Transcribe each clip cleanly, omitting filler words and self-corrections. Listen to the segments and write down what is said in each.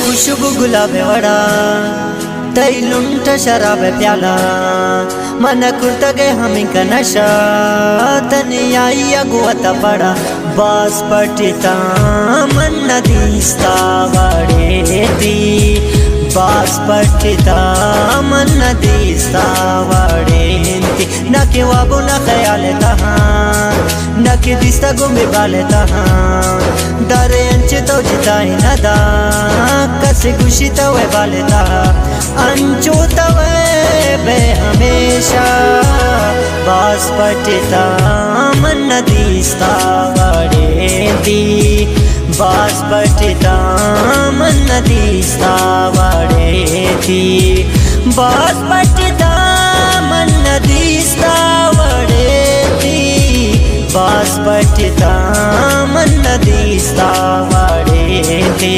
खुशबू गुलाब वड़ा तई लुंट शराब प्याला मन कुर्तगे हमी का नशा तनियाई अगुवत पड़ा बास पटिता मन नदीस्ता वड़े दी बास पटिता मन नदीस्ता वड़े दी न के वाबू न ख्याल तहा न के दिस्ता गुमे बाले तहा दरे अंच तो जिताई नदा कसे खुशी तवे बाले तहा अंचो तवे बे हमेशा बास पटिता मन नदीस्ता वड़े दी बास पटिता मन नदीस्ता वड़े दी बास पटिता मन नदीस्ता वड़े दी बास पटिता मन नदीस्ता वड़े दी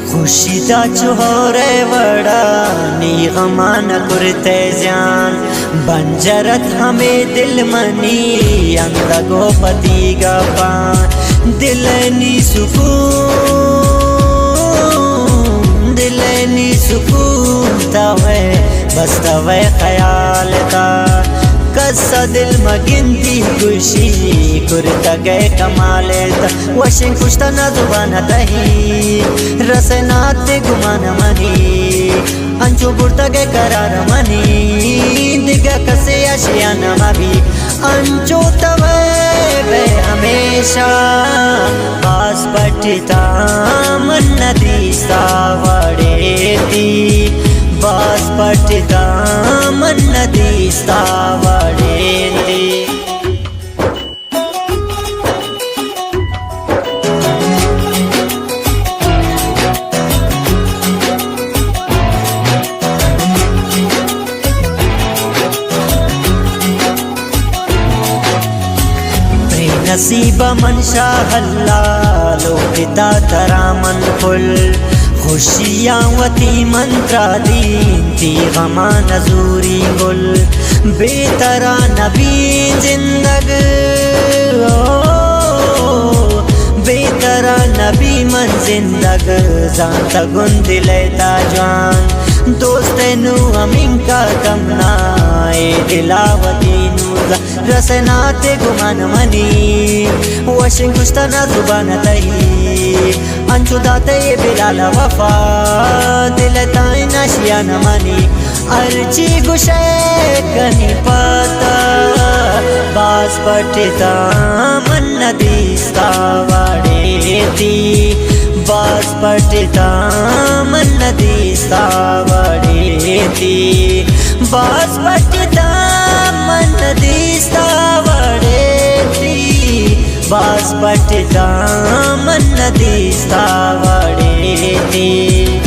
खुशीदा चुहोरे वड़ा नी गमान कुरते जान बंजरत हमें दिल मनी अंदा गोपति गपान दिलनी सुकून तवे बस तवे ख्याल का कसा दिल मगिनती खुशी कुर्ता गए कमाले वशिंग कुश्ता ना जुबाना तही रसनाते गुमाना मनी अंचो बुरता गए करार मनी दिगा कसे आशियाना मभी अंचो तवे बे हमेशा बास पटिता मन नदीस्ता वड़े दी बास पटिता मन नदीस्ता वड़े दी नसीबा मनशा हल्ला लोकिता तरा मन फुल खुशियाँ वती मंत्रा दीनती गमा नजूरी गुल बेतरा नबी जिंदग बेतरा नबी मन जिंदग जानता गुन दिलेता जान दोस्त नु अमीन का कमना दिलावती नूजा रसनाते गुमान मनी वशिंग कुश्ता ना जुबान तही अंचु दाते बिलाल वफा दिल ताई नशिया न मनी अर्ची गुशे कनी पता बास पटिता मन नदीस्ता वड़े दी बास पटिता मन नदीस्ता वड़े दी बास पटिता मन नदीस्ता वड़े दी बास पटिता मन नदीस्ता वड़े दी।